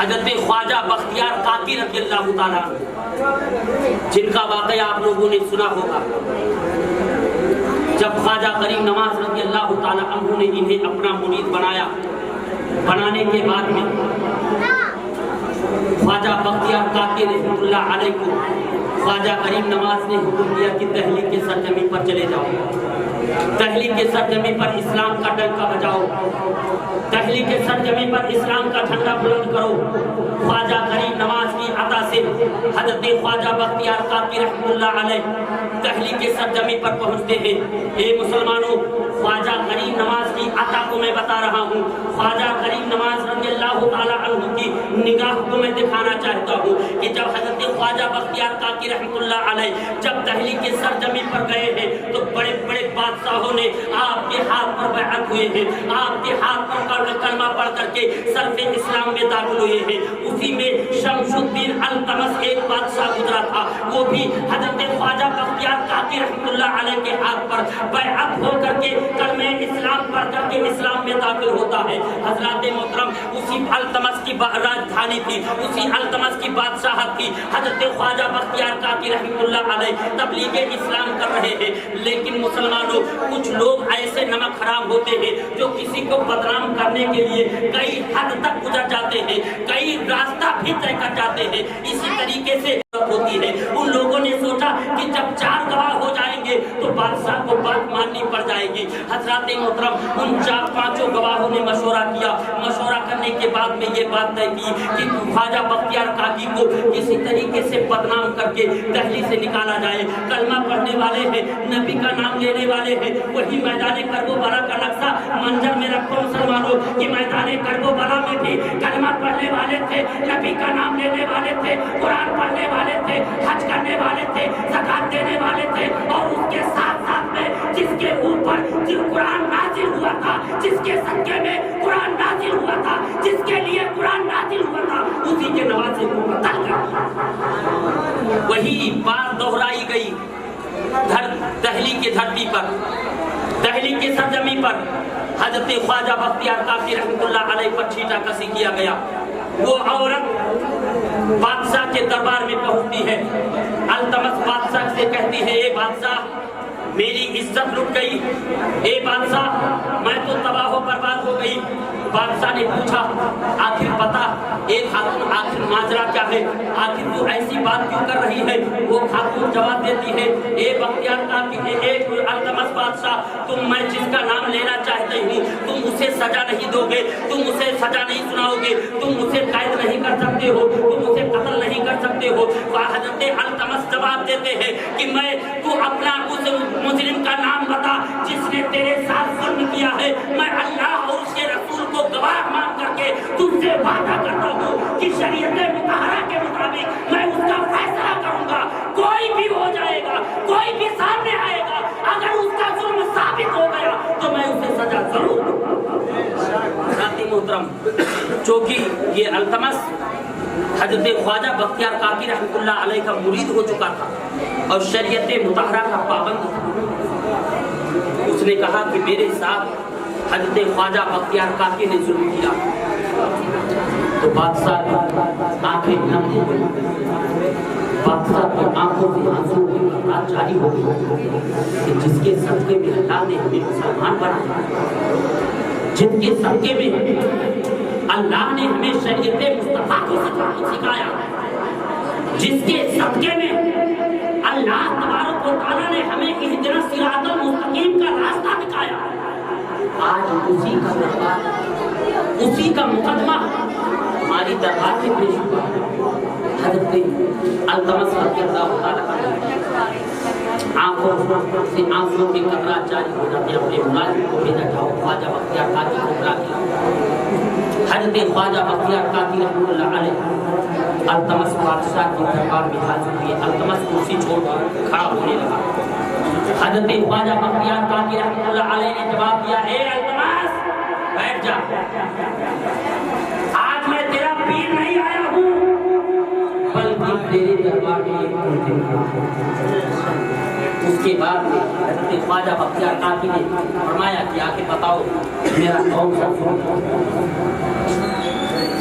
حضرت خواجہ بختیار کاکی رضی اللہ تعالیٰ جن کا واقعہ آپ لوگوں نے سنا ہوگا. جب خواجہ غریب نواز رضی اللہ تعالیٰ عنہ نے انہیں اپنا مرید بنایا، بنانے کے بعد میں خواجہ بختیار کاکی رحمۃ اللہ علیہ کو خواجہ غریب نواز نے حکم دیا کہ دہلی کے سرزمین پر چلے جاؤ، دہلی کے سرزمین پر اسلام کا ڈنکا بجاؤ، دہلی کے سرزمین پر اسلام کا جھنڈا بلند کرو. خواجہ غریب نواز کی عطا سے حضرت خواجہ بختیار کاکی رحمۃ اللہ علیہ دہلی کے سرزمین پر پہنچتے ہیں. اے مسلمانوں، خواجہ غریب نواز کی عطا کو میں بتا رہا ہوں. خواجہ غریب نواز رضی اللہ تعالیٰ عنہ کی نگاہ کو میں دکھانا چاہتا ہوں کہ جب حضرت خواجہ بختیار کاکی رحمۃ اللہ علیہ جب دہلی کے سرزمین پر گئے ہیں تو بڑے بڑے بادشاہوں نے آپ کے ہاتھ پر بیعت ہوئے ہیں، آپ کے ہاتھ پر کلمہ پڑھ کر کے صرف اسلام میں داخل ہوئے ہیں. اسی میں شمس الدین التمس ایک بادشاہ گزرا تھا، وہ بھی حضرت خواجہ بختیار کاکی رحمۃ اللہ علیہ کے ہاتھ پر بیعت ہو کر کے کلمہ اسلام پڑھ کر کے اسلام میں داخل ہوتا ہے. حضرات محترم، اسی التمس کی راجدھانی تھی، اسی التمس کی بادشاہت تھی. حضرت خواجہ بختیار کاکی رحمۃ اللہ علیہ تبلیغ اسلام کر رہے ہیں. لیکن مسلمانوں، کچھ لوگ ایسے نمک حرام ہوتے ہیں جو کسی کو بدنام کرنے کے لیے کئی حد تک گزر جاتے ہیں، کئی راستہ بھی طے کر جاتے ہیں. اسی طریقے سے ہوتی ہے. ان لوگوں نے سوچا کہ جب 4 گواہ ہو جائیں گے تو بادشاہ کو بات ماننی پڑ جائے گی. حضرات محترم، ان 4-5 گواہوں نے مشورہ کیا. مشورہ کرنے کے بعد میں یہ بات طے کی کہ خواجہ بختیار کاکی کو کسی طریقے سے بدنام کر کے دہلی سے نکالا جائے. کلمہ پڑھنے والے ہیں، نبی کا نام لینے والے ہیں. وہی میدان کربلا کا نقشہ منظر میں رکھو مسلمانوں کہ میدان کربلا میں بھی کلمہ پڑھنے والے تھے، نبی کا نام لینے والے تھے، قرآن پڑھنے والے تھے، حج کرنے والے تھے، زکات دینے والے تھے. اور اس کے ساتھ ساتھ میں جس کے اوپر جو قرآن نازل ہوا تھا، جس کے صدقے میں قرآن نازل ہوا تھا، جس کے لیے قرآن نازل ہوا تھا، اسی کے نوازے کو قتل کر وہی بات دہرائی گئی دہلی کی دھرتی پر، دہلی کے سرزمین پر. حضرت خواجہ بختیار کاکی رحمۃ اللہ علیہ پر چھیٹا کسی کیا گیا. وہ عورت بادشاہ کے دربار میں پہنچتی ہے. التمس بادشاہ سے کہتی ہے، اے بادشاہ، میری عزت لٹ گئی، اے بادشاہ میں تو تباہ و برباد ہو گئی. بادشاہ نے پوچھا، آخر بتا ایک خاتون، آخر ماجرا کیا ہے، آخر تو ایسی بات کیوں کر رہی ہے. وہ خاتون جواب دیتی ہے، اے بختیار کاکی، اے التمس بادشاہ، میں جس کا نام لینا چاہتی ہوں تم اسے سزا نہیں دو گے، تم اسے سزا نہیں سناؤ گے، تم اسے قید نہیں کر سکتے ہو، تم اسے قتل نہیں کر سکتے ہو. حضرت التمس جواب دیتے ہیں کہ تو اپنا اس مجرم کا نام بتا جس نے تیرے ساتھ ظلم کیا ہے. میں اللہ اور اس کے رسول کو گواہ مان کر کے تم سے وعدہ کرتا ہوں کہ شریعت مطہرہ کے مطابق میں اس کا فیصلہ کروں گا. کوئی بھی ہو جائے گا، کوئی بھی سامنے آئے گا، اگر اس کا ظلم ثابت ہو گیا تو میں اسے سزا ضرور دوں. محترم، چونکہ یہ التمس حضرت خواجہ بختیار کاکی رحمۃ اللہ علیہ کا مرید ہو چکا تھا اور شریعت مطہرہ کا پابند تھا. اس نے کہا کہ میرے ساتھ حضرت خواجہ بختیار کاکی نے ظلم کیا. تو بادشاہ کی آنکھیں نم ہو گئی، بادشاہ کی آنکھوں سے آنسو کی بات جاری ہو گئی کہ جس کے صدقے میں اللہ نے ہمیں مسلمان بنایا، جن کے صدقے میں اللہ نے ہمیں شریعت مصطفیٰ کو سکھایا، جس کے صدقے میں اللہ تبارک و تعالیٰ نے ہمیں اہدنا الصراط المستقیم کا راستہ دکھایا، آج اسی کا دربار، اسی کا مقدمہ ہماری دربار میں پیش ہوا. حضرت التمس رضی اللہ تعالیٰ آنکھوں سے آنسوں کے قطرات جاری ہو جاتے. اپنے ملازم کو بھیجا، جاؤ خواجہ بختیار کاکی کو بلا کے. حضرت خواجہ بختیار کاکی رحمۃ اللہ علیہ التمس بادشاہ کے دربار میں حاضر ہوئے. التمس کرسی چھوڑ کر کھڑا ہونے لگا. حضرت خواجہ بختیار کاکی رحمۃ اللہ علیہ نے جواب دیا، اے التمس بیٹھ جا، آج میں تیرا پیر نہیں آیا ہوں بلکہ تیرے دربار میں ایک ملزم ہوں. اس کے بعد حضرت خواجہ بختیار کاکی نے فرمایا کہ آ کے بتاؤ میرا کون سا ظلم.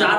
4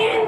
3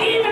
3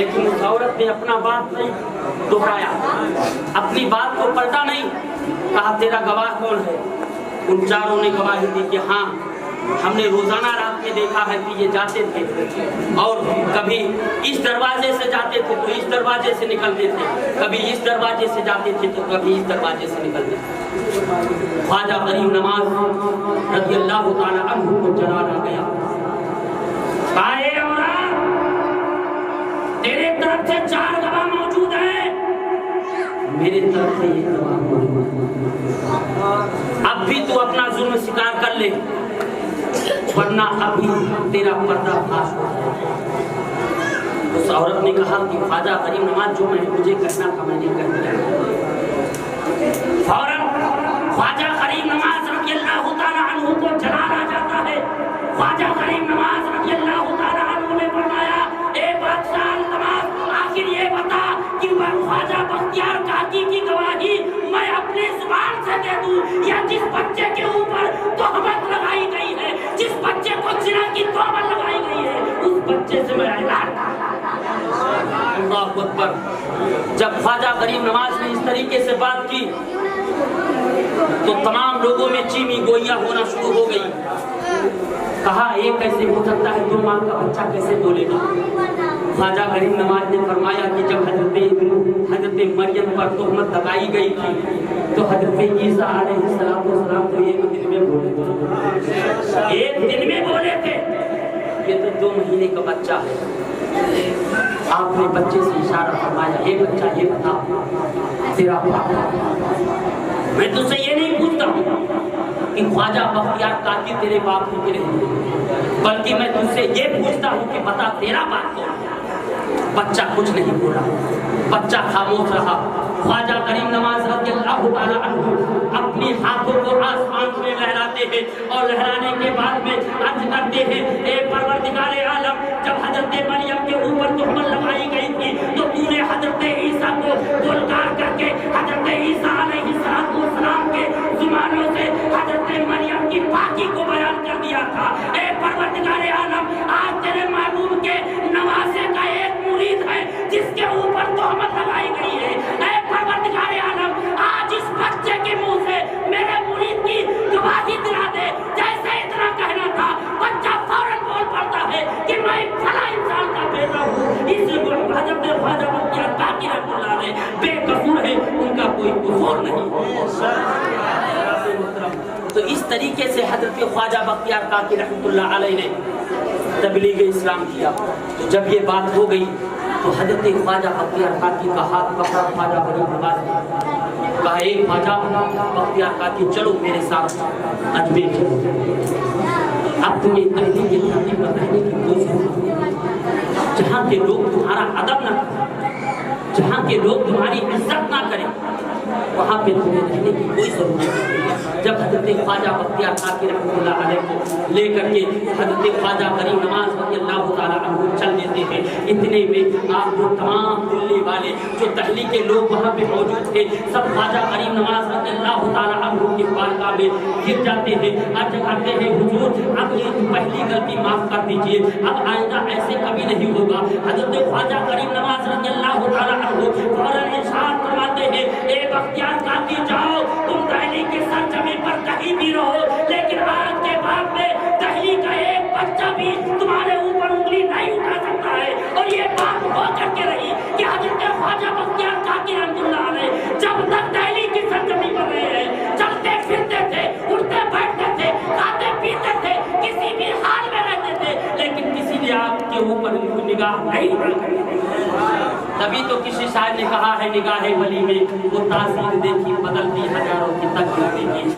لیکن اس عورت نے اپنا بات نہیں دہرایا، اپنی بات کو پلٹا نہیں، کہا تیرا گواہ کون ہے؟ ان چاروں نے گواہی دی کہ ہاں ہم نے روزانہ رات میں دیکھا ہے کہ یہ جاتے تھے اور کبھی اس دروازے سے جاتے تھے تو اس دروازے سے نکلتے تھے، کبھی اس دروازے سے جاتے تھے تو کبھی اس دروازے سے نکلتے تھے۔ خواجہ غریب نواز رضی اللہ تعالی عنہ کو جلال آ گیا، کہا اے عورت، تیرے طرف سے 4 گواہ موجود ہیں، میرے طرف سے یہ گواہ موجود ہے، اب بھی تو اپنا ظلم سکار کر لے ورنہ ابھی تیرا پردہ فاش ہو جائے۔ اس عورت نے کہا کہ خواجہ غریب نواز جو مجھے کرنا تھا میں نے کر دیا۔ فوراً خواجہ غریب نواز رضی اللہ تعالیٰ عنہ کو جلال آ جاتا ہے۔ خواجہ غریب نواز رضی اللہ تعالیٰ عنہ نے فرمایا اے بادشاہ التماس، آخر یہ بتا کہ خواجہ بختیار کاکی کی گواہی میں اپنی زبان سے دے دوں یا جس بچے کے اوپر تہمت لگائی گئی ہے، جس بچے کو زنا کی تہمت لگائی گئی ہے، اس بچے سے میں اعلان اللہ اکبر۔ جب خواجہ غریب نواز نے اس طریقے سے بات کی تو تمام لوگوں میں چیمی گوئیاں ہونا شروع ہو گئی۔ کہا یہ کیسے ہو سکتا ہے، 2 ماہ کا بچہ کیسے بولے گا؟ خواجہ غریب نواز نے فرمایا کہ جب حضرت مریم پر تہمت لگائی گئی تھی تو حضرت عیسیٰ علیہ السلام تو 1 دن میں بولے تھے، 1 دن میں بولے تھے، یہ تو 2 مہینے کا بچہ ہے۔ آپ نے بچے سے اشارہ فرمایا اے بچہ یہ بتا تیرا باپ، میں تجھ سے یہ نہیں پوچھتا ہوں کہ خواجہ بختیار کاکی تیرے باپ ہو کے نہیں، بلکہ میں تجھ سے یہ پوچھتا ہوں کہ بتا تیرا باپ کون ہے؟ بچہ کچھ نہیں بولا، بچہ خاموش رہا۔ خواجہ غریب نواز رضی اللہ تعالی عنہ اپنی ہاتھوں کو آسمان میں لہراتے ہیں اور لہرانے کے بعد میں عرض کرتے ہیں اے پروردگار عالم، جب حضرت مریم کے اوپر تہمت لگائی گئی تھی تو تو نے حضرت عیسیٰ کو گلکار کر کے حضرت عیسیٰ علیہ السلام کے زمانوں سے حضرت مریم کی پاکی کو بیان کر دیا تھا۔ اے پروردگار عالم، آج تیرے محبوب کے نواسے کا ایک مرید ہے جس کے اوپر تہمت لگائی گئی ہے۔ اے پروردگار عالم، آج اس بچے کے منہ سے میرے مرید کی گواہی دلا دے۔ جیسے اتنا کہنا تھا بچہ فوراً بول پڑتا ہے کہ میں فلاں انسان کا بیٹا ہوں۔ اس حضرت خواجہ بختیار کاکی رحمۃ اللہ علیہ بے قصور ہے، ان کا کوئی قصور نہیں۔ تو اس طریقے سے حضرت خواجہ بختیار کاکی رحمۃ اللہ علیہ نے تبلیغ اسلام کیا۔ تو جب یہ بات ہو گئی تو حضرت خواجہ بختیار کاکی کا ہاتھ پکڑا خواجہ غریب نواز نے، کہا اے خواجہ بختیار کاکی چلو میرے ساتھ اجمیر چلو، اب تمہیں تحریک اسلامی پر رہنے کی کوئی ضرورت نہیں، جہاں کے لوگ تمہارا ادب نہ کریں، جہاں کے لوگ تمہاری عزت نہ کریں، وہاں پہ تمہیں رہنے کی کوئی ضرورت نہیں۔ جب حضرت خواجہ بختیار کاکی رحمۃ اللہ علیہ کو لے کر کے حضرت خواجہ غریب نواز رضی اللہ تعالیٰ عنہ چل دیتے ہیں، اتنے میں آپ جو تمام دلی والے جو دہلی کے لوگ وہاں پہ موجود تھے سب خواجہ غریب نواز رضی اللہ تعالیٰ عنہ کی بارگاہ میں گر جاتے ہیں، عرض کرتے ہیں حضور اب یہ پہلی غلطی معاف کر دیجیے، اب آئندہ ایسے کبھی نہیں ہوگا۔ حضرت خواجہ غریب نواز رضی اللہ تعالیٰ عنہ فوراً ارشاد فرماتے ہیں اے بختیار کاکی جاؤ، تم دہلی کے سرزمین پر کہیں بھی رہو، لیکن آج کے بعد میں دہلی کا ایک بچہ بھی تمہارے اوپر انگلی نہیں اٹھا سکتا ہے۔ اور یہ بات ہو کر کے رہی کہ حضرت خواجہ بختیار کاکی رحمۃ اللہ علیہ جب تک دہلی کی سرزمین پر رہے ہیں چلتے پھرتے تھے، اٹھتے بیٹھتے تھے، کھاتے پیتے تھے، کسی بھی حال میں رہتے تھے، لیکن کسی نے آپ کے اوپر نگاہ نہیں اٹھائی۔ تبھی تو کسی شاعر نے کہا ہے نگاہ ولی میں وہ تاثیر دیکھی بدلتی ہزاروں کی تقدیر کی۔